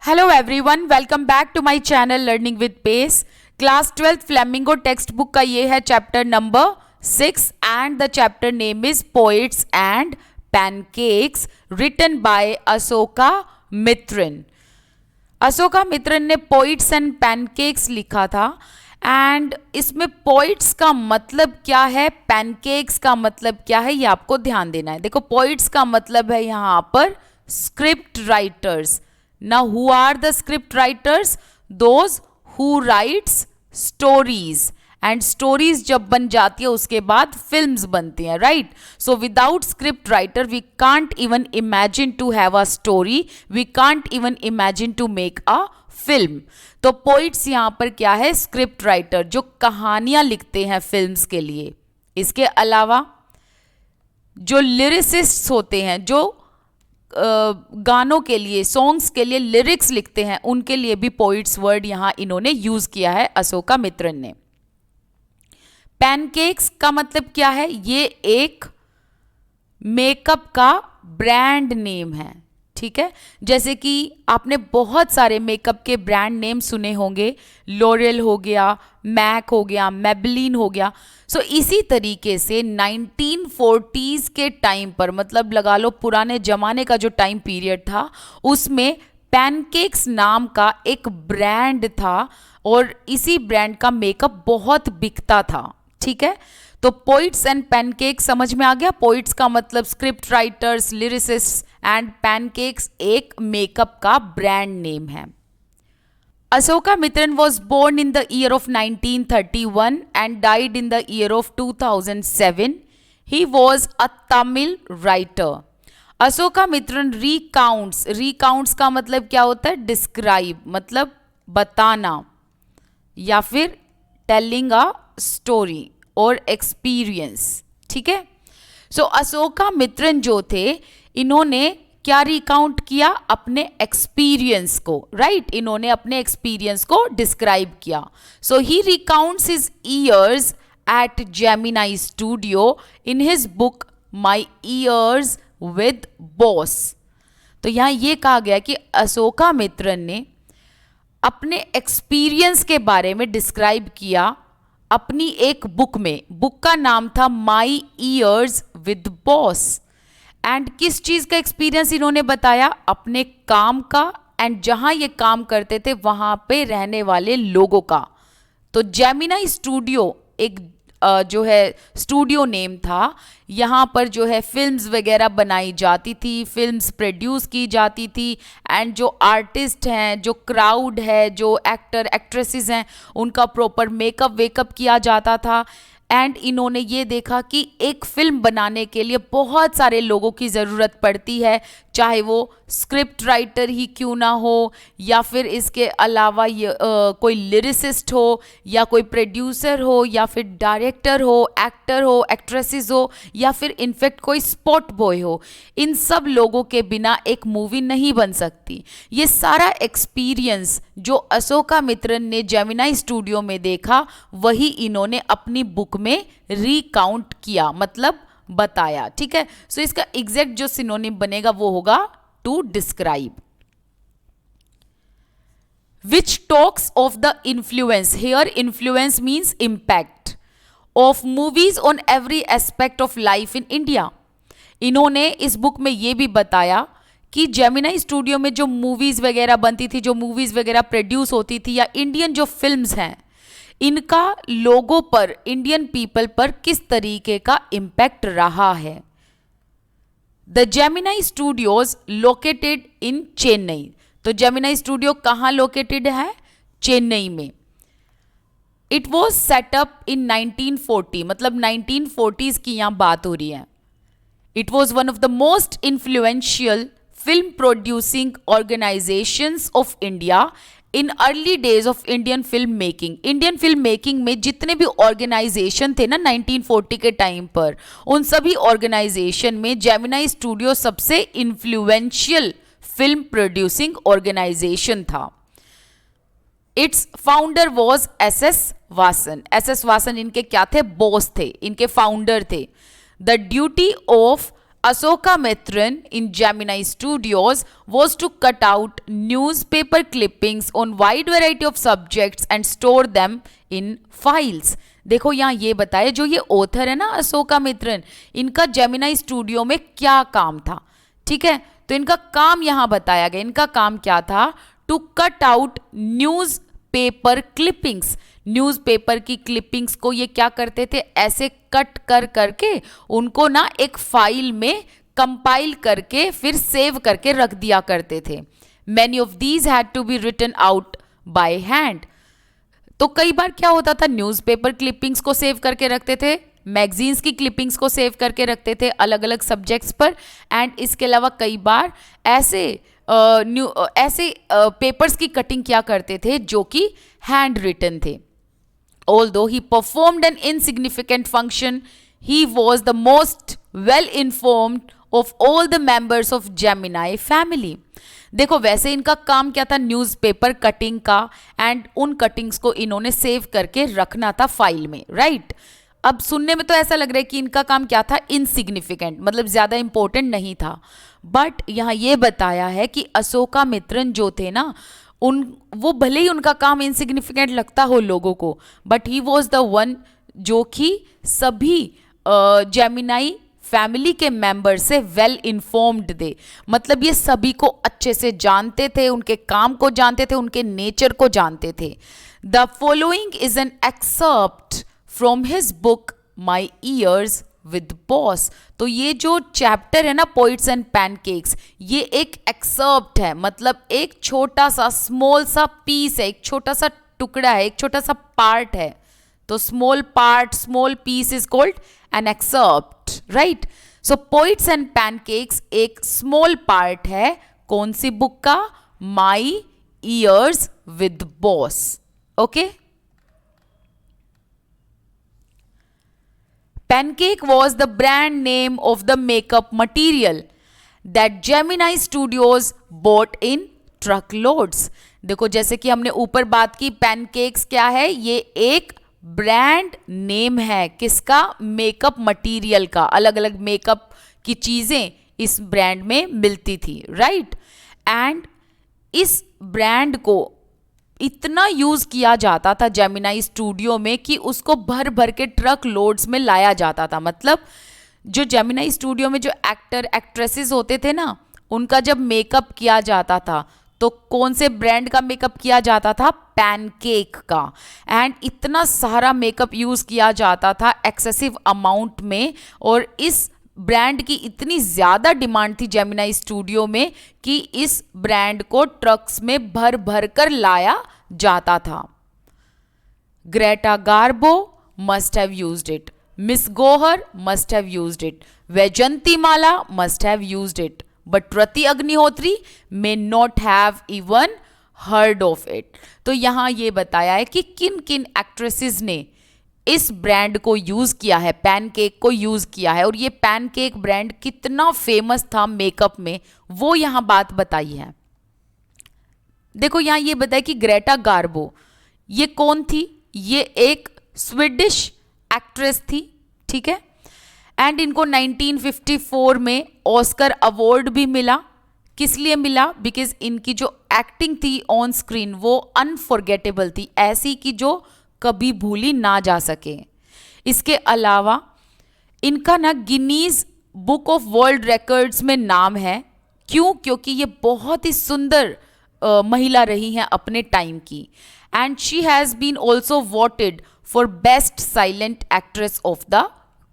Hello everyone, welcome back to my channel Learning with Pace. Class 12th Flamingo text book का ये है chapter number 6 and the chapter name is poets and pancakes written by Ashokamitran. Ashokamitran ने poets and pancakes लिखा था and इसमें poets का मतलब क्या है, पैनकेक्स का मतलब क्या है, ये आपको ध्यान देना है. देखो पोइट्स का मतलब है यहाँ पर script writers. Now who are the script writers? Those who writes stories. And stories जब बन जाती है उसके बाद फिल्म्स बनती हैं, right? So without script writer we can't even imagine to have a story. We can't even imagine to make a film. तो poets यहाँ पर क्या है? स्क्रिप्ट राइटर जो कहानियाँ लिखते हैं फिल्म्स के लिए. इसके अलावा जो लिरिसिस्ट्स होते हैं, जो गानों के लिए, सॉन्ग्स के लिए लिरिक्स लिखते हैं, उनके लिए भी पोइट्स वर्ड यहाँ इन्होंने यूज किया है अशोका मित्रन ने. पैनकेक्स का मतलब क्या है? ये एक मेकअप का ब्रांड नेम है, ठीक है. जैसे कि आपने बहुत सारे मेकअप के ब्रांड नेम सुने होंगे. लोरियल हो गया, मैक हो गया, मेबलिन हो गया. सो इसी तरीके से 1940s के टाइम पर, मतलब लगा लो पुराने जमाने का जो टाइम पीरियड था, उसमें पैनकेक्स नाम का एक ब्रांड था और इसी ब्रांड का मेकअप बहुत बिकता था, ठीक है. तो पोइट्स एंड पैनकेक्स समझ में आ गया. पोइट्स का मतलब स्क्रिप्ट राइटर्स, लिरिसिस्ट्स एंड पैनकेक्स एक मेकअप का ब्रांड नेम है. Ashoka Mitran was born in the year of 1931 and died in the year of 2007. He was a Tamil writer. Ashoka Mitran recounts का मतलब क्या होता है? Describe मतलब बताना या फिर telling a story और experience, ठीक है. सो अशोका मित्रन जो थे, इन्होंने क्या रिकाउंट किया? अपने एक्सपीरियंस को, राइट. इन्होंने अपने एक्सपीरियंस को डिस्क्राइब किया. So he recounts his years at Gemini Studio in his book my years with boss. तो यहाँ ये कहा गया कि अशोका मित्रन ने अपने एक्सपीरियंस के बारे में डिस्क्राइब किया अपनी एक बुक में. बुक का नाम था माई ईयर्स विद बॉस. एंड किस चीज़ का एक्सपीरियंस इन्होंने बताया? अपने काम का एंड जहाँ ये काम करते थे वहाँ पे रहने वाले लोगों का. तो जेमिनाई स्टूडियो एक जो है स्टूडियो नेम था. यहाँ पर जो है फिल्म्स वगैरह बनाई जाती थी, फिल्म्स प्रोड्यूस की जाती थी एंड जो आर्टिस्ट हैं, जो क्राउड है, जो एक्टर एक्ट्रेसेस हैं, उनका प्रॉपर मेकअप वेकअप किया जाता था. एंड इन्होंने ये देखा कि एक फिल्म बनाने के लिए बहुत सारे लोगों की ज़रूरत पड़ती है, चाहे वो स्क्रिप्ट राइटर ही क्यों ना हो, या फिर इसके अलावा कोई लिरिसिस्ट हो, या कोई प्रोड्यूसर हो, या फिर डायरेक्टर हो, एक्टर हो, एक्ट्रेसेस हो, या फिर इनफैक्ट कोई स्पॉट बॉय हो. इन सब लोगों के बिना एक मूवी नहीं बन सकती. ये सारा एक्सपीरियंस जो अशोका मित्रन ने जेमिनाई स्टूडियो में देखा, वही इन्होंने अपनी बुक में रिकाउंट किया, मतलब बताया, ठीक है. सो इसका एग्जैक्ट जो सिनोनिम बनेगा वो होगा to describe. Which talks of the influence, here influence means impact of movies on every aspect of life in India. इन्होंने इस बुक में ये भी बताया कि जेमिनाई स्टूडियो में जो मूवीज वगैरह बनती थी, जो मूवीज वगैरह प्रोड्यूस होती थी, या इंडियन जो फिल्म्स हैं, इनका लोगों पर, इंडियन पीपल पर किस तरीके का इम्पैक्ट रहा है. The Gemini studios located in Chennai. तो जेमिनाई स्टूडियो कहाँ लोकेटेड है? चेन्नई में. इट वॉज सेटअप इन 1940, मतलब 1940s की यहाँ बात हो रही है. It was one of the most influential film producing organizations of India in early days of Indian film making. Indian film making में जितने भी organization थे ना 1940 के टाइम पर, उन सभी organization में जेमिनाई स्टूडियो सबसे influential film producing organization था. Its founder was S.S. Vasan. S.S. Vasan इनके क्या थे? बॉस थे, इनके फाउंडर थे. The duty of Asoka Mitran in Gemini Studios was to cut out newspaper clippings on wide variety of subjects and store them in files. देखो यहाँ ये बताया, जो ये ऑथर है ना अशोका मित्रन, इनका जेमिनाई स्टूडियो में क्या काम था, ठीक है। तो इनका काम यहाँ बताया गया, इनका काम क्या था, to cut out news paper clippings. Newspaper की क्लिपिंग्स को ये क्या करते थे, ऐसे कट कर करके उनको ना एक फाइल में कंपाइल करके फिर सेव करके रख दिया करते थे। Many of these had to be written out by hand. तो कई बार क्या होता था, न्यूज़पेपर क्लिपिंग्स को सेव करके रखते थे, मैगजीन्स की क्लिपिंग्स को सेव करके रखते थे अलग अलग सब्जेक्ट्स पर, एंड इसके अलावा कई बार ऐसे पेपर्स की कटिंग क्या करते थे जो कि हैंड रिटन थे। Although he performed an insignificant function, he was the most well informed of all the members of Gemini family. देखो वैसे इनका काम क्या था, न्यूज़पेपर कटिंग का, एंड उन कटिंग्स को इन्होंने सेव करके रखना था फाइल में, राइट। अब सुनने में तो ऐसा लग रहा है कि इनका काम क्या था, इनसिग्निफिकेंट, मतलब ज़्यादा इंपॉर्टेंट नहीं था। बट यहाँ ये बताया है कि अशोका मित्रन जो थे ना, वो भले ही उनका काम इनसिग्निफिकेंट लगता हो लोगों को, but he was the one जो कि सभी जेमिनाई फैमिली के मेंबर से वेल इन्फॉर्म्ड थे, मतलब ये सभी को अच्छे से जानते थे, उनके काम को जानते थे, उनके नेचर को जानते थे। The following is an excerpt from his book my years with boss. तो ये जो चैप्टर है ना, पोइट्स एंड पैनकेक्स, ये एक एक्सर्प्ट है, मतलब एक छोटा सा स्मॉल सा पीस है, एक छोटा सा टुकड़ा है, एक छोटा सा पार्ट है। तो small part, small piece is called an excerpt, right. So poets and pancakes एक स्मॉल पार्ट है कौन सी बुक का, my years with boss, okay. Pancake was the brand name of the makeup material that Gemini Studios bought in truckloads. देखो जैसे कि हमने ऊपर बात की, पैनकेक्स क्या है, ये एक ब्रांड नेम है किसका, मेकअप मटेरियल का। अलग अलग मेकअप की चीज़ें इस ब्रांड में मिलती थी, राइट। एंड इस ब्रांड को इतना यूज़ किया जाता था जेमिनाई स्टूडियो में कि उसको भर भर के ट्रक लोड्स में लाया जाता था। मतलब जो जेमिनाई स्टूडियो में जो एक्टर एक्ट्रेसेस होते थे ना, उनका जब मेकअप किया जाता था तो कौन से ब्रांड का मेकअप किया जाता था, पैनकेक का। एंड इतना सारा मेकअप यूज़ किया जाता था एक्सेसिव अमाउंट में, और इस ब्रांड की इतनी ज़्यादा डिमांड थी जेमिनाई स्टूडियो में कि इस ब्रांड को ट्रक्स में भर भर कर लाया जाता था। Greta Garbo must have used it, Miss Gohar must have used it, Vyjayanthimala must have used it, but Rati Agnihotri may not have even heard of it. तो यहाँ ये बताया है कि किन किन एक्ट्रेसेस ने इस ब्रांड को यूज़ किया है, पैनकेक को यूज़ किया है, और ये पैनकेक ब्रांड कितना फेमस था मेकअप में, वो यहाँ बात बताई है। देखो यहाँ ये बताया कि ग्रेटा गार्बो ये कौन थी, ये एक स्वीडिश एक्ट्रेस थी, ठीक है। एंड इनको 1954 में ऑस्कर अवार्ड भी मिला। किस लिए मिला, बिकॉज इनकी जो एक्टिंग थी ऑन स्क्रीन वो अनफॉरगेटेबल थी, ऐसी कि जो कभी भूली ना जा सके। इसके अलावा इनका ना Guinness book of world records में नाम है। क्यों, क्योंकि ये बहुत ही सुंदर महिला रही हैं अपने टाइम की। And she has been also voted for best silent actress of the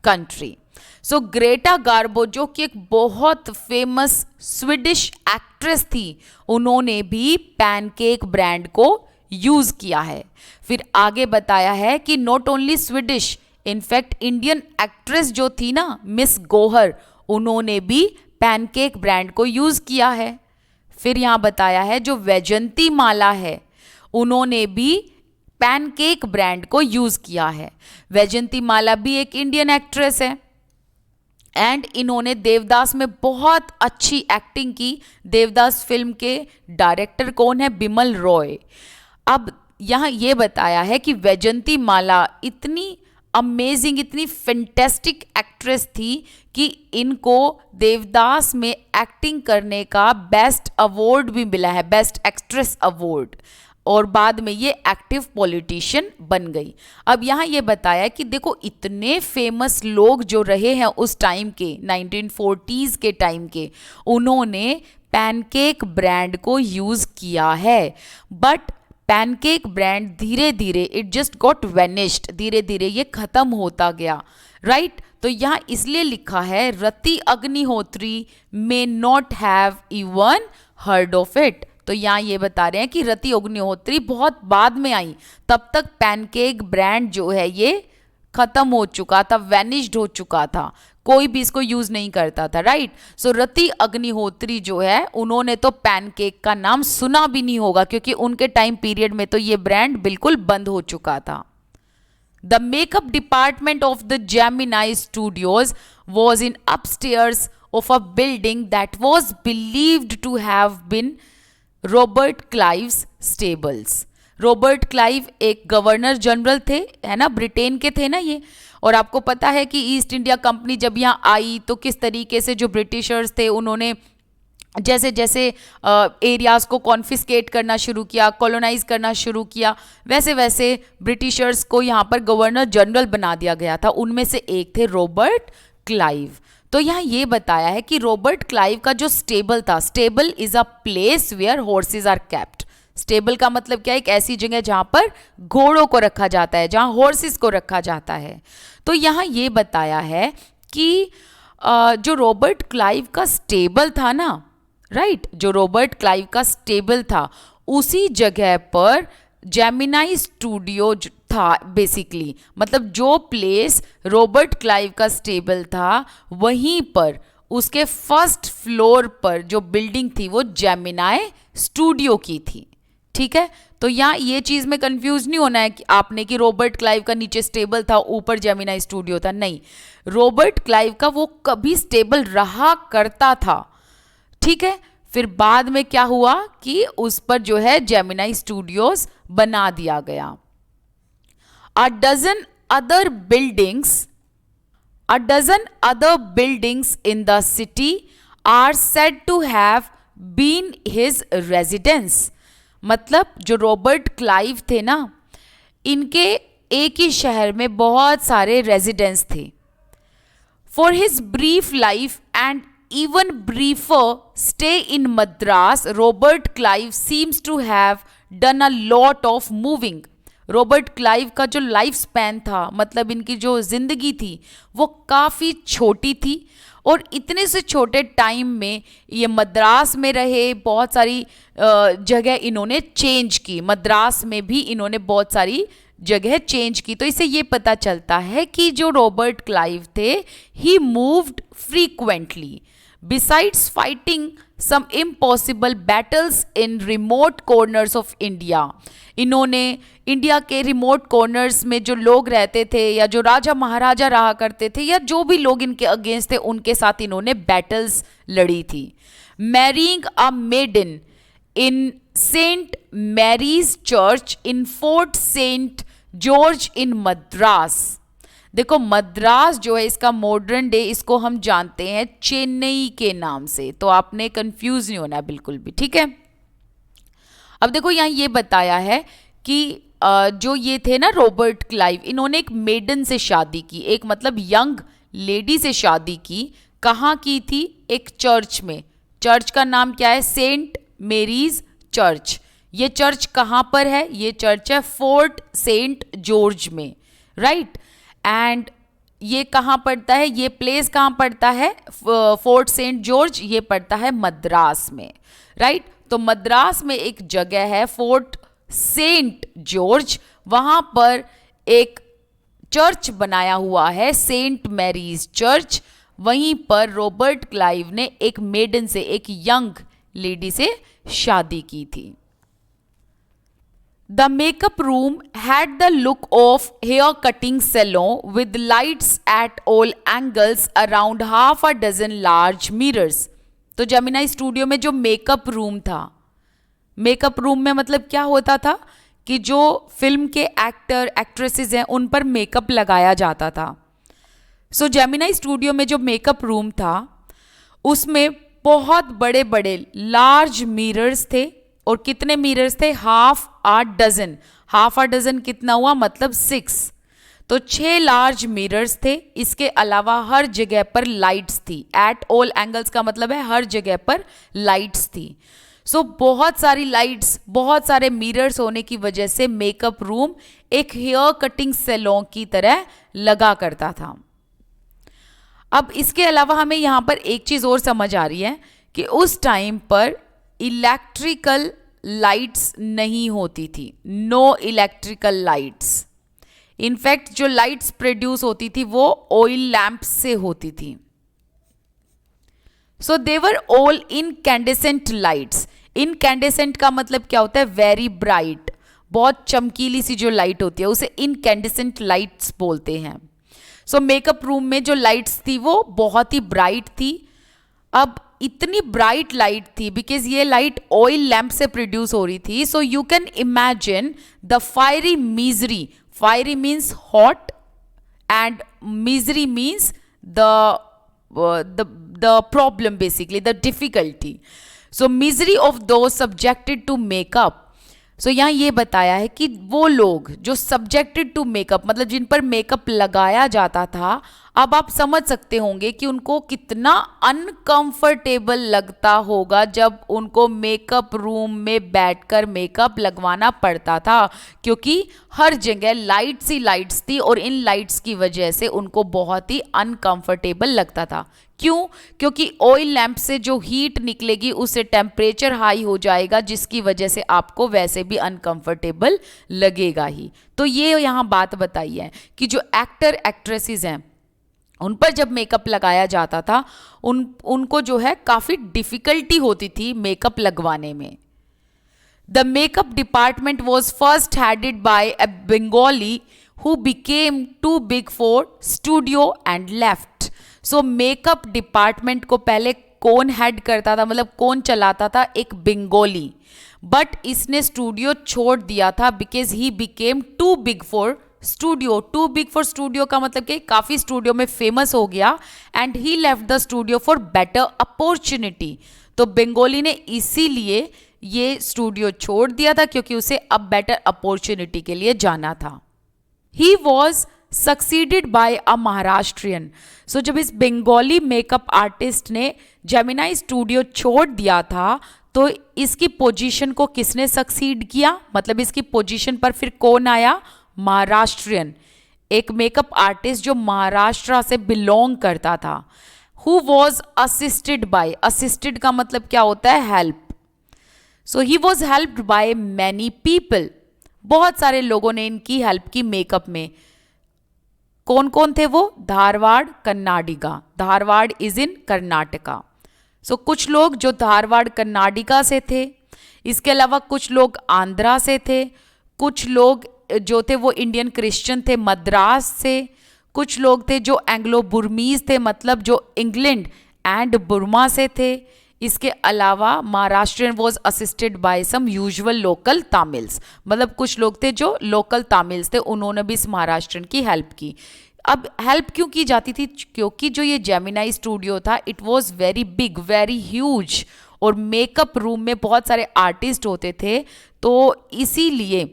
country. So Greta Garbo जो कि एक बहुत फेमस स्वीडिश एक्ट्रेस थी, उन्होंने भी पैनकेक ब्रांड को यूज़ किया है। फिर आगे बताया है कि not only Swedish, in fact Indian actress जो थी ना मिस गोहर, उन्होंने भी पैनकेक ब्रांड को यूज़ किया है। फिर यहाँ बताया है जो वैजंती माला है, उन्होंने भी पैनकेक ब्रांड को यूज़ किया है। वैजंती माला भी एक इंडियन एक्ट्रेस है, एंड इन्होंने देवदास में बहुत अच्छी एक्टिंग की। देवदास फिल्म के डायरेक्टर कौन है, बिमल रॉय। अब यहाँ ये बताया है कि वैजंती माला इतनी अमेजिंग, इतनी फैंटेस्टिक एक्ट्रेस थी कि इनको देवदास में एक्टिंग करने का बेस्ट अवार्ड भी मिला है, बेस्ट एक्ट्रेस अवार्ड, और बाद में ये एक्टिव पॉलिटिशियन बन गई। अब यहाँ ये बताया कि देखो इतने फेमस लोग जो रहे हैं उस टाइम के 1940s के टाइम के, उन्होंने पैनकेक ब्रांड को यूज़ किया है, बट पैनकेक ब्रांड धीरे धीरे इट जस्ट गॉट वेनिश्ड, धीरे धीरे ये खत्म होता गया, राइट। तो यहाँ इसलिए लिखा है Rati Agnihotri may not have even heard of it. तो यहाँ ये बता रहे हैं कि रति अग्निहोत्री बहुत बाद में आई, तब तक पैनकेक ब्रांड जो है ये खत्म हो चुका था, वेनिश्ड हो चुका था, कोई भी इसको यूज नहीं करता था, राइट। सो रति अग्निहोत्री जो है उन्होंने तो पैनकेक का नाम सुना भी नहीं होगा, क्योंकि उनके टाइम पीरियड में तो ये ब्रांड बिल्कुल बंद हो चुका था। The makeup department of the Gemini studios was in upstairs of a building that was believed to have been Robert Clive's stables. Robert Clive एक गवर्नर जनरल थे, है ना, ब्रिटेन के थे ना ये। और आपको पता है कि ईस्ट इंडिया कंपनी जब यहाँ आई तो किस तरीके से जो ब्रिटिशर्स थे उन्होंने जैसे जैसे एरियाज़ को कॉन्फिस्केट करना शुरू किया, कॉलोनाइज करना शुरू किया, वैसे वैसे ब्रिटिशर्स को यहाँ पर गवर्नर जनरल बना दिया गया था। उनमें से एक थे रॉबर्ट क्लाइव। तो यहाँ ये बताया है कि रॉबर्ट क्लाइव का जो स्टेबल था, stable is a place where horses are kept. Stable का मतलब क्या है, एक ऐसी जगह जहाँ पर घोड़ों को रखा जाता है, जहाँ हॉर्सेस को रखा जाता है। तो यहाँ ये बताया है कि जो रॉबर्ट क्लाइव का स्टेबल था ना, राइट, जो रॉबर्ट क्लाइव का स्टेबल था उसी जगह पर जेमिनी स्टूडियो था बेसिकली। मतलब जो प्लेस रॉबर्ट क्लाइव का स्टेबल था वहीं पर उसके फर्स्ट फ्लोर पर जो बिल्डिंग थी वो जेमिनी स्टूडियो की थी, ठीक है। तो यहाँ ये चीज़ में कंफ्यूज नहीं होना है कि आपने कि रॉबर्ट क्लाइव का नीचे स्टेबल था ऊपर जेमिनी स्टूडियो था, नहीं, रॉबर्ट क्लाइव का वो कभी स्टेबल रहा करता था, ठीक है। फिर बाद में क्या हुआ कि उस पर जो है जेमिनी स्टूडियोज बना दिया गया। A dozen other buildings in the city are said to have been his residence। मतलब जो रॉबर्ट क्लाइव थे ना, इनके एक ही शहर में बहुत सारे रेजिडेंस थे। For his brief life and even briefer stay in Madras, Robert Clive seems to have done a lot of moving। Robert Clive का जो लाइफ स्पैन था, मतलब इनकी जो ज़िंदगी थी वो काफ़ी छोटी थी, और इतने से छोटे टाइम में ये मद्रास में रहे, बहुत सारी जगह इन्होंने चेंज की, मद्रास में भी इन्होंने बहुत सारी जगह चेंज की। तो इससे ये पता चलता है कि जो रॉबर्ट क्लाइव थे he moved frequently besides fighting some impossible battles in remote corners of India। इन्होंने इंडिया के रिमोट कॉर्नर्स में जो लोग रहते थे या जो राजा महाराजा रहा करते थे या जो भी लोग इनके अगेंस्ट थे उनके साथ इन्होंने बैटल्स लड़ी थी। Marrying a maiden in Saint Mary's church in Fort Saint George in Madras. देखो मद्रास जो है इसका मॉडर्न डे इसको हम जानते हैं चेन्नई के नाम से, तो आपने कंफ्यूज नहीं होना बिल्कुल भी, ठीक है। अब देखो यहाँ ये बताया है कि जो ये थे ना रॉबर्ट क्लाइव, इन्होंने एक मेडन से शादी की, एक मतलब यंग लेडी से शादी की। कहाँ की थी? एक चर्च में। चर्च का नाम क्या है? Saint Mary's church. ये चर्च कहाँ पर है? ये चर्च है फोर्ट सेंट जॉर्ज में, राइट। एंड ये कहाँ पड़ता है? ये प्लेस कहाँ पड़ता है? फोर्ट सेंट जॉर्ज, ये पड़ता है मद्रास में, राइट। तो मद्रास में एक जगह है फोर्ट सेंट जॉर्ज, वहाँ पर एक चर्च बनाया हुआ है सेंट मैरीज चर्च। वहीं पर रॉबर्ट क्लाइव ने एक मेडन से, एक यंग लेडी से शादी की थी। The makeup room had the look of hair cutting salon with lights at all angles around half a dozen large mirrors। तो जेमिनी स्टूडियो में जो मेकअप रूम था, मेकअप रूम में मतलब क्या होता था कि जो फिल्म के एक्टर एक्ट्रेसेस हैं उन पर मेकअप लगाया जाता था। सो जेमिनाई स्टूडियो में जो मेकअप रूम था उसमें बहुत बड़े बड़े लार्ज मिरर्स थे। और कितने मिरर्स थे? हाफ आ डजन कितना हुआ? मतलब 6। तो 6 लार्ज मिरर्स थे। इसके अलावा हर जगह पर लाइट्स थी। एट ऑल एंगल्स का मतलब है हर जगह पर लाइट्स थी। सो बहुत सारी लाइट्स, बहुत सारे मिरर्स होने की वजह से मेकअप रूम एक हेयर कटिंग सैलून की तरह लगा करता था। अब इसके अलावा हमें यहाँ पर एक चीज़ और समझ आ रही है कि उस टाइम पर इलेक्ट्रिकल लाइट्स नहीं होती थी। No electrical lights. इनफैक्ट जो लाइट्स प्रोड्यूस होती थी वो ऑयल लैंप से होती थी। So they were all incandescent lights. Incandescent का मतलब क्या होता है? वेरी ब्राइट, बहुत चमकीली सी जो लाइट होती है उसे इनकैंडेसेंट लाइट्स बोलते हैं। सो मेकअप रूम में जो लाइट्स थी वो बहुत ही ब्राइट थी। अब इतनी ब्राइट लाइट थी बिकॉज ये लाइट ऑयल लैंप से प्रोड्यूस हो रही थी। So you can imagine the fiery misery. Fiery means hot and misery means the problem, basically the difficulty. So misery of those subjected to makeup. सो यहाँ ये बताया है कि वो लोग जो सब्जेक्टेड टू मेकअप, मतलब जिन पर मेकअप लगाया जाता था, अब आप समझ सकते होंगे कि उनको कितना अनकंफर्टेबल लगता होगा जब उनको मेकअप रूम में बैठकर मेकअप लगवाना पड़ता था, क्योंकि हर जगह लाइट्स ही लाइट्स थी और इन लाइट्स की वजह से उनको बहुत ही अनकंफर्टेबल लगता था। क्यों? क्योंकि ऑयल लैंप से जो हीट निकलेगी उससे टेम्परेचर हाई हो जाएगा, जिसकी वजह से आपको वैसे भी अनकंफर्टेबल लगेगा ही। तो ये यहाँ बात बताई है कि जो एक्टर एक्ट्रेसेस हैं उन पर जब मेकअप लगाया जाता था उनको जो है काफ़ी डिफ़िकल्टी होती थी मेकअप लगवाने में। The makeup department was first headed by a Bengali who became too big for studio and left. So makeup department को पहले कौन हेड करता था, मतलब कौन चलाता था? एक बंगाली। बट इसने स्टूडियो छोड़ दिया था because he became too big for studio. Too big for studio का मतलब कि काफ़ी स्टूडियो में फेमस हो गया and he left the studio for better opportunity. तो बंगाली ने इसीलिए ये स्टूडियो छोड़ दिया था क्योंकि उसे अब बेटर अपॉर्चुनिटी के लिए जाना था। ही वॉज सक्सीडेड बाय अ महाराष्ट्रियन। सो जब इस बंगाली मेकअप आर्टिस्ट ने जेमिनाई स्टूडियो छोड़ दिया था तो इसकी पोजीशन को किसने सक्सीड किया, मतलब इसकी पोजीशन पर फिर कौन आया? महाराष्ट्रियन, एक मेकअप आर्टिस्ट जो महाराष्ट्र से बिलोंग करता था। Who was assisted bye, assisted का मतलब क्या होता है? Help. So he was helped by many people. बहुत सारे लोगों ने इनकी हेल्प की मेकअप में। कौन कौन थे वो? धारवाड़, कर्नाटका। Dharwad is in Karnataka. सो कुछ लोग जो धारवाड़ कर्नाटका से थे, इसके अलावा कुछ लोग आंध्रा से थे, कुछ लोग जो थे वो इंडियन क्रिश्चियन थे मद्रास से, कुछ लोग थे जो एंग्लो बुर्मीज थे, मतलब जो इंग्लैंड एंड बुर्मा से थे। इसके अलावा Maharashtrian was assisted by some usual local Tamils, मतलब कुछ लोग थे जो लोकल तामिल्स थे, उन्होंने भी इस महाराष्ट्रियन की हेल्प की। अब हेल्प क्यों की जाती थी? क्योंकि जो ये जेमिनाई स्टूडियो था it was very big, very huge, और मेकअप रूम में बहुत सारे आर्टिस्ट होते थे, तो इसीलिए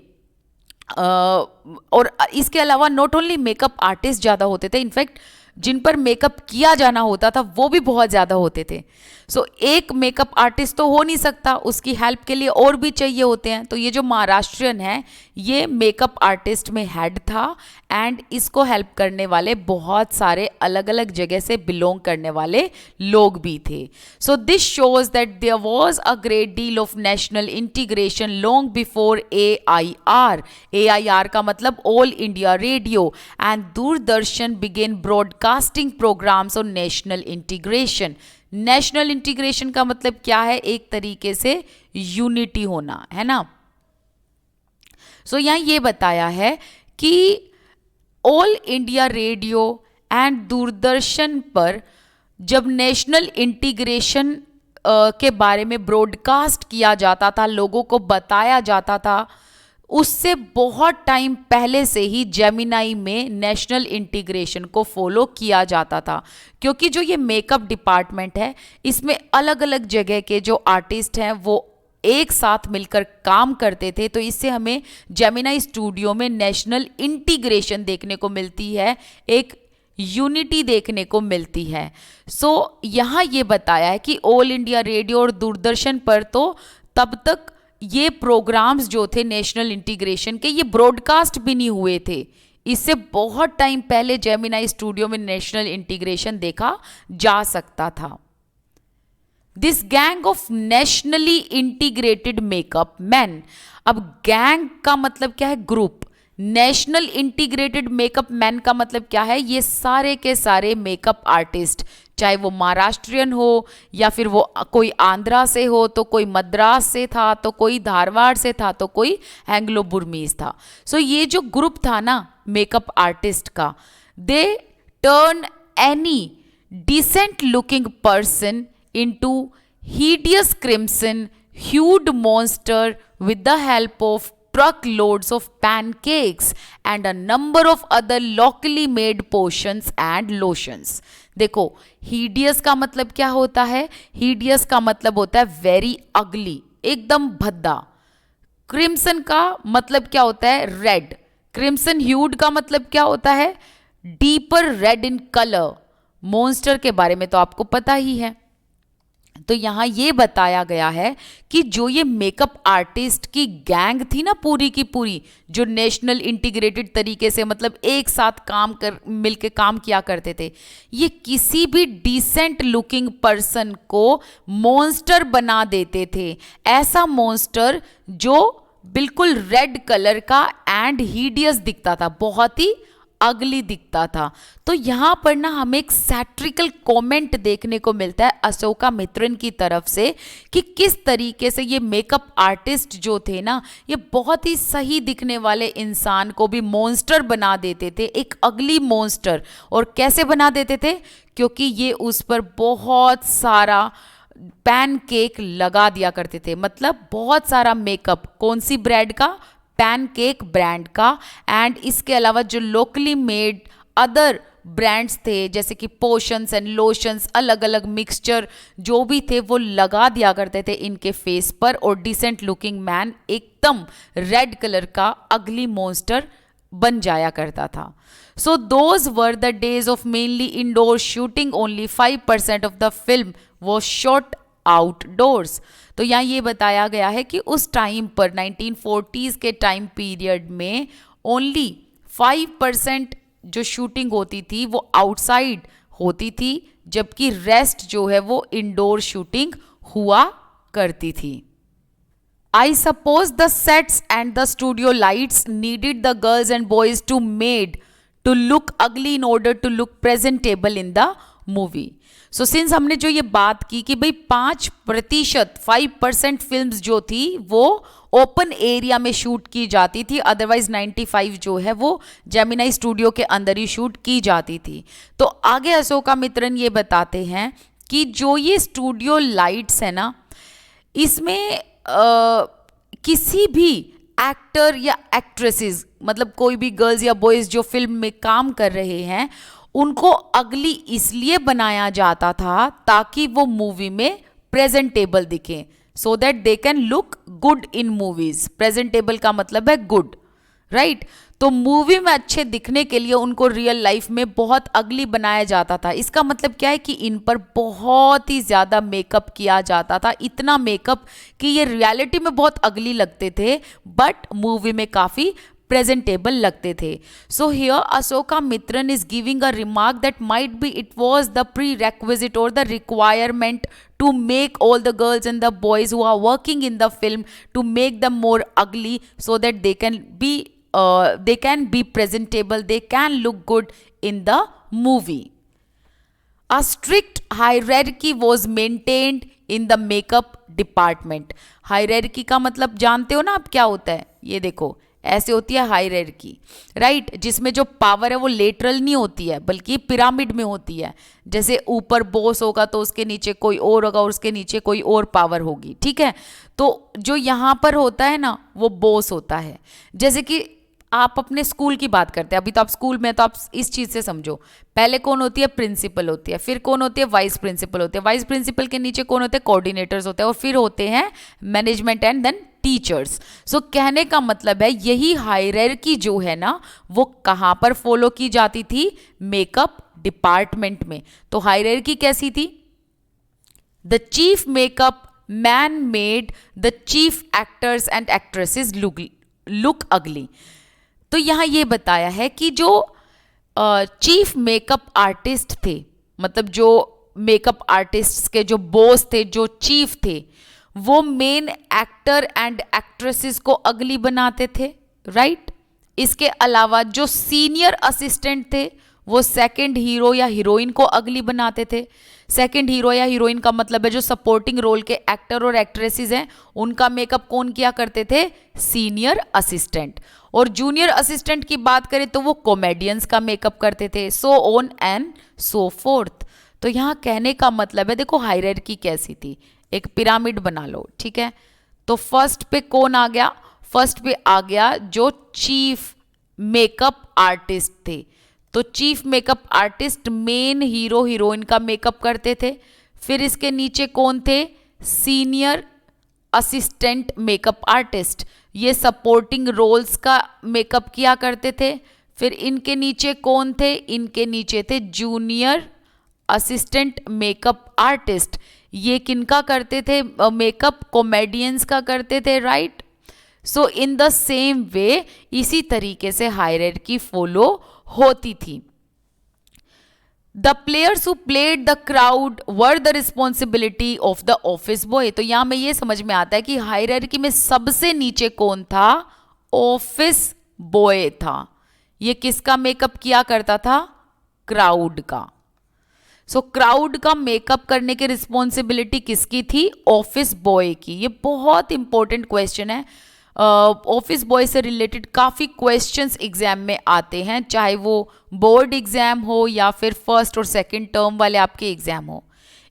और इसके अलावा नॉट ओनली मेकअप आर्टिस्ट ज़्यादा होते थे, इनफैक्ट जिन पर मेकअप किया जाना होता था वो भी बहुत ज़्यादा होते थे। सो एक मेकअप आर्टिस्ट तो हो नहीं सकता, उसकी हेल्प के लिए और भी चाहिए होते हैं। तो ये जो महाराष्ट्रियन है ये मेकअप आर्टिस्ट में हेड था एंड इसको हेल्प करने वाले बहुत सारे अलग अलग जगह से बिलोंग करने वाले लोग भी थे। So this shows that there was a great deal of national integration long before AIR। AIR का मतलब all India radio and Doordarshan began broadcasting programmes on national integration. National integration का मतलब क्या है? एक तरीके से यूनिटी होना, है ना। सो यहाँ ये बताया है कि all India radio and Doordarshan पर जब नेशनल इंटीग्रेशन के बारे में ब्रॉडकास्ट किया जाता था, लोगों को बताया जाता था, उससे बहुत टाइम पहले से ही जेमिनाई में नेशनल इंटीग्रेशन को फॉलो किया जाता था, क्योंकि जो ये मेकअप डिपार्टमेंट है इसमें अलग अलग जगह के जो आर्टिस्ट हैं वो एक साथ मिलकर काम करते थे। तो इससे हमें जेमिनाई स्टूडियो में नेशनल इंटीग्रेशन देखने को मिलती है, एक यूनिटी देखने को मिलती है। सो यहाँ ये बताया है कि ऑल इंडिया रेडियो और दूरदर्शन पर तो तब तक ये प्रोग्राम्स जो थे नेशनल इंटीग्रेशन के ये ब्रॉडकास्ट भी नहीं हुए थे। इससे बहुत टाइम पहले जेमिनाई स्टूडियो में नेशनल इंटीग्रेशन देखा जा सकता था। This gang of nationally integrated makeup man, अब गैंग का मतलब क्या है? Group. National integrated makeup man का मतलब क्या है? ये सारे के सारे मेकअप आर्टिस्ट, चाहे वो महाराष्ट्रियन हो या फिर वो कोई आंध्रा से हो, तो कोई मद्रास से था, तो कोई धारवाड़ से था, तो कोई एंग्लो बुर्मीज था। सो ये जो ग्रुप था ना मेकअप आर्टिस्ट का, they turn any decent looking person into hideous crimson hued monster with the help of truckloads of pancakes and a number of other locally made potions and lotions। देखो, hideous का मतलब क्या होता है? hideous का मतलब होता है very ugly, एकदम भद्दा। crimson का मतलब क्या होता है? red। crimson hued का मतलब क्या होता है? deeper red in color। Monster के बारे में तो आपको पता ही है। तो यहाँ ये बताया गया है कि जो ये मेकअप आर्टिस्ट की गैंग थी ना पूरी की पूरी, जो नेशनल इंटीग्रेटेड तरीके से मतलब एक साथ मिलके काम किया करते थे, ये किसी भी डिसेंट लुकिंग पर्सन को मॉन्स्टर बना देते थे। ऐसा मॉन्स्टर जो बिल्कुल रेड कलर का एंड हीडियस दिखता था, बहुत ही अगली दिखता था। तो यहाँ पर ना हमें एक सैट्रिकल कमेंट देखने को मिलता है अशोका मित्रन की तरफ से कि किस तरीके से ये मेकअप आर्टिस्ट जो थे ना, ये बहुत ही सही दिखने वाले इंसान को भी मॉन्स्टर बना देते थे, एक अगली मॉन्स्टर। और कैसे बना देते थे? क्योंकि ये उस पर बहुत सारा पैनकेक लगा दिया करते थे, मतलब बहुत सारा मेकअप। कौन सी ब्रांड का? पैनकेक ब्रांड का। एंड इसके अलावा जो लोकली मेड अदर ब्रांड्स थे जैसे कि पोशंस एंड लोशंस, अलग अलग मिक्सचर जो भी थे वो लगा दिया करते थे इनके फेस पर। और डिसेंट लुकिंग मैन एकदम रेड कलर का अगली मॉन्स्टर बन जाया करता था। So those were the days of mainly indoor shooting, only 5% of the film was shot outdoors. तो यहाँ ये बताया गया है कि उस टाइम पर 1940s के टाइम पीरियड में ओनली 5% जो शूटिंग होती थी वो आउटसाइड होती थी, जबकि रेस्ट जो है वो इंडोर शूटिंग हुआ करती थी। I suppose the sets and the studio lights needed the girls and boys to made to look ugly in order to look presentable in the movie. So since हमने जो ये बात की कि भाई 5% फिल्म्स जो थी वो ओपन एरिया में शूट की जाती थी, अदरवाइज 95 जो है वो जेमिनाई स्टूडियो के अंदर ही शूट की जाती थी। तो आगे अशोका मित्रन ये बताते हैं कि जो ये स्टूडियो लाइट्स है ना, इसमें किसी भी एक्टर या एक्ट्रेसेस, मतलब कोई भी गर्ल्स या बॉयज़ जो फिल्म में काम कर रहे हैं, उनको अगली इसलिए बनाया जाता था ताकि वो मूवी में प्रेजेंटेबल दिखें, so that they can look good in movies. Presentable का मतलब है गुड, राइट? तो मूवी में अच्छे दिखने के लिए उनको रियल लाइफ में बहुत अगली बनाया जाता था। इसका मतलब क्या है कि इन पर बहुत ही ज़्यादा मेकअप किया जाता था, इतना मेकअप कि ये रियलिटी में बहुत अगली लगते थे बट मूवी में काफ़ी प्रेजेंटेबल लगते थे। So here Ashoka Mitran is giving a remark that might be it was the prerequisite or the requirement to make all the girls and the boys who are working in the film to make them more ugly so that they can be presentable, they can look good in the movie. A strict hierarchy was maintained in the makeup department. Hierarchy का मतलब जानते हो ना आप क्या होता है? ये देखो, ऐसे होती है हायरार्की, राइट, जिसमें जो पावर है वो लेटरल नहीं होती है बल्कि पिरामिड में होती है। जैसे ऊपर बॉस होगा तो उसके नीचे कोई और होगा और उसके नीचे कोई और पावर होगी, ठीक है। तो जो यहाँ पर होता है ना वो बॉस होता है। जैसे कि आप अपने स्कूल की बात करते हैं, अभी तो आप स्कूल में, तो आप इस चीज़ से समझो, पहले कौन होती है, प्रिंसिपल होती है, फिर कौन होती है, वाइस प्रिंसिपल होती है, वाइस प्रिंसिपल के नीचे कौन होते हैं, कोऑर्डिनेटर्स होते हैं, और फिर होते हैं मैनेजमेंट एंड देन टीचर्स। सो कहने का मतलब है यही हायरार्की जो है ना वो कहाँ पर फॉलो की जाती थी, मेकअप डिपार्टमेंट में। तो हायरार्की कैसी थी, the chief makeup man made the chief actors and actresses look अगली। तो यहाँ ये बताया है कि जो चीफ मेकअप आर्टिस्ट थे, मतलब जो मेकअप आर्टिस्ट के जो बॉस थे, जो चीफ थे, वो मेन एक्टर एंड एक्ट्रेसेस को अगली बनाते थे, राइट। इसके अलावा जो सीनियर असिस्टेंट थे वो सेकंड हीरो या हीरोइन को अगली बनाते थे। सेकंड हीरो या हीरोइन का मतलब है जो सपोर्टिंग रोल के एक्टर और एक्ट्रेसेस हैं उनका मेकअप कौन किया करते थे, सीनियर असिस्टेंट। और जूनियर असिस्टेंट की बात करें तो वो कॉमेडियंस का मेकअप करते थे, so on and so fourth. तो यहाँ कहने का मतलब है, देखो हायरार्की कैसी थी, एक पिरामिड बना लो, ठीक है। तो फर्स्ट पे कौन आ गया, फर्स्ट पे आ गया जो चीफ मेकअप आर्टिस्ट थे। तो chief makeup artist main hero heroine का मेकअप करते थे। फिर इसके नीचे कौन थे, सीनियर असिस्टेंट मेकअप आर्टिस्ट, ये सपोर्टिंग रोल्स का मेकअप किया करते थे। फिर इनके नीचे कौन थे, इनके नीचे थे जूनियर असिस्टेंट मेकअप आर्टिस्ट, ये किनका करते थे मेकअप, कॉमेडियंस का करते थे, right. So in the same way इसी तरीके से हायरार्की फॉलो होती थी। The players who played the crowd were the responsibility of the office boy. तो यहां में ये समझ में आता है कि हायरार्की में सबसे नीचे कौन था, ऑफिस बॉय था। ये किसका मेकअप किया करता था, क्राउड का। सो क्राउड का मेकअप करने की रिस्पॉन्सिबिलिटी किसकी थी, ऑफिस बॉय की। ये बहुत इंपॉर्टेंट क्वेश्चन है, ऑफिस बॉय से रिलेटेड काफ़ी क्वेश्चंस एग्जाम में आते हैं, चाहे वो बोर्ड एग्जाम हो या फिर फर्स्ट और सेकंड टर्म वाले आपके एग्जाम हो।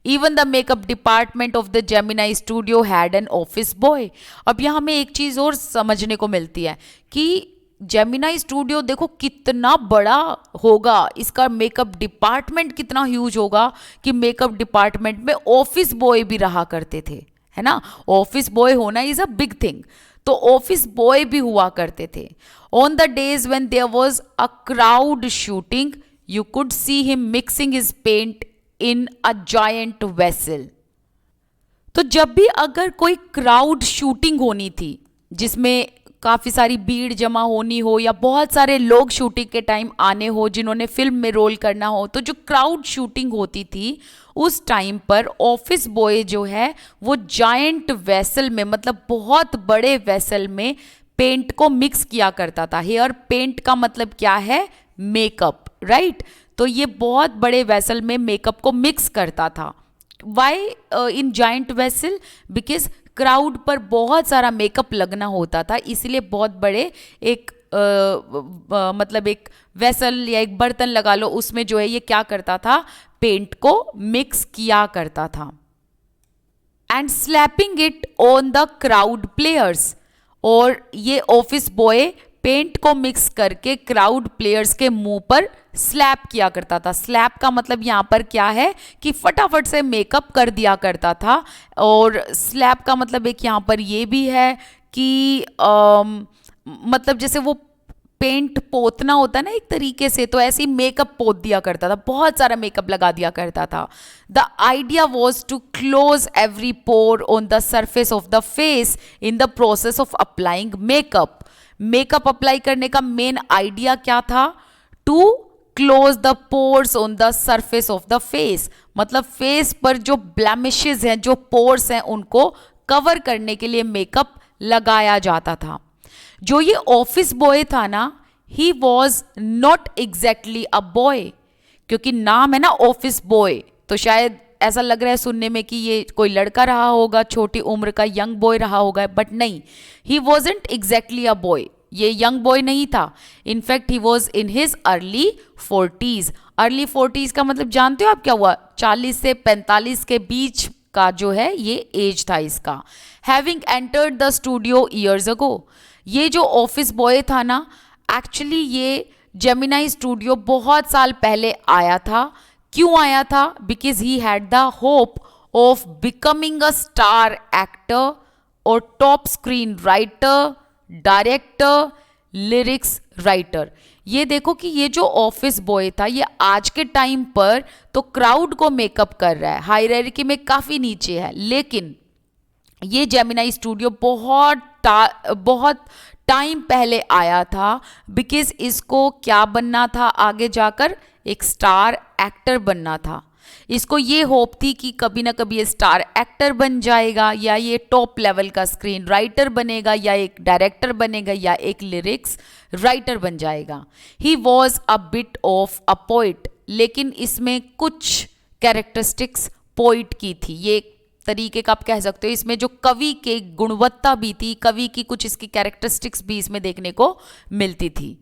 Even the makeup department of the Gemini studio had an office boy. अब यहाँ हमें एक चीज़ और समझने को मिलती है कि जेमिनाई स्टूडियो देखो कितना बड़ा होगा, इसका मेकअप डिपार्टमेंट कितना ह्यूज होगा कि मेकअप डिपार्टमेंट में ऑफिस बॉय भी रहा करते थे, है ना। ऑफिस बॉय होना इज अ बिग थिंग, तो ऑफिस बॉय भी हुआ करते थे। On the days when there was a crowd shooting you could see him mixing his paint in a giant vessel. तो जब भी अगर कोई क्राउड शूटिंग होनी थी जिसमें काफ़ी सारी भीड़ जमा होनी हो या बहुत सारे लोग शूटिंग के टाइम आने हो जिन्होंने फिल्म में रोल करना हो, तो जो क्राउड शूटिंग होती थी उस टाइम पर ऑफिस बॉय जो है वो जायंट वेसल में, मतलब बहुत बड़े वेसल में पेंट को मिक्स किया करता था। हेयर पेंट का मतलब क्या है, मेकअप, राइट। तो ये बहुत बड़े वेसल में मेकअप को मिक्स करता था। Why in giant vessel, because crowd पर बहुत सारा मेकअप लगना होता था, इसलिए बहुत बड़े एक मतलब एक वेसल या एक बर्तन लगा लो, उसमें जो है ये क्या करता था, पेंट को मिक्स किया करता था। And slapping it on the crowd players, और ये ऑफिस बॉय पेंट को मिक्स करके क्राउड प्लेयर्स के मुंह पर स्लैप किया करता था। स्लैप का मतलब यहाँ पर क्या है कि फटाफट से मेकअप कर दिया करता था। और स्लैप का मतलब एक यहाँ पर ये भी है कि मतलब जैसे वो पेंट पोतना होता है ना एक तरीके से, तो ऐसे ही मेकअप पोत दिया करता था, बहुत सारा मेकअप लगा दिया करता था। The idea was to close every pore on the surface of the face in the process of applying makeup. Makeup apply करने का मेन आइडिया क्या था, to close the pores on the surface of the face, मतलब face पर जो blemishes हैं, जो pores हैं, उनको कवर करने के लिए मेकअप लगाया जाता था। जो ये ऑफिस बॉय था ना, he was not exactly a boy, क्योंकि नाम है ना ऑफिस बॉय, तो शायद ऐसा लग रहा है सुनने में कि ये कोई लड़का रहा होगा, छोटी उम्र का यंग बॉय रहा होगा, बट नहीं, ही वॉजंट एग्जैक्टली अ बॉय। ये यंग बॉय नहीं था, in fact he was in his early 40s। Early 40s का मतलब जानते हो आप क्या हुआ? 40 से 45 के बीच का जो है ये एज था इसका। Having entered the studio years ago, ये जो ऑफिस बॉय था ना, एक्चुअली ये जेमिनाई स्टूडियो बहुत साल पहले आया था। क्यों आया था? Because he had the hope of becoming a star actor और top screen writer, director, lyrics writer. ये देखो कि ये जो ऑफिस बॉय था ये आज के टाइम पर तो क्राउड को मेकअप कर रहा है, हायरार्की में काफ़ी नीचे है, लेकिन ये जेमिनाई स्टूडियो बहुत टाइम पहले आया था, बिकॉज इसको क्या बनना था आगे जाकर? एक स्टार एक्टर बनना था। इसको ये होप थी कि कभी ना कभी ये स्टार एक्टर बन जाएगा, या ये टॉप लेवल का स्क्रीन राइटर बनेगा, या एक डायरेक्टर बनेगा, या एक लिरिक्स राइटर बन जाएगा। He was a bit of a poet, लेकिन इसमें कुछ कैरेक्टरिस्टिक्स पोइट की थी। ये एक तरीके का आप कह सकते हो, इसमें जो कवि के गुणवत्ता भी थी, कवि की कुछ इसकी कैरेक्टरिस्टिक्स भी इसमें देखने को मिलती थी।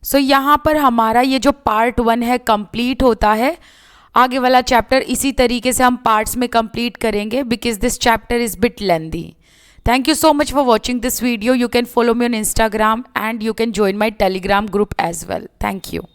सो यहाँ पर हमारा ये जो पार्ट 1 है कंप्लीट होता है। आगे वाला चैप्टर इसी तरीके से हम पार्ट्स में कंप्लीट करेंगे, because this chapter is bit lengthy. Thank you so much for watching this video. You can follow me on Instagram and you can join my Telegram group as well. Thank you.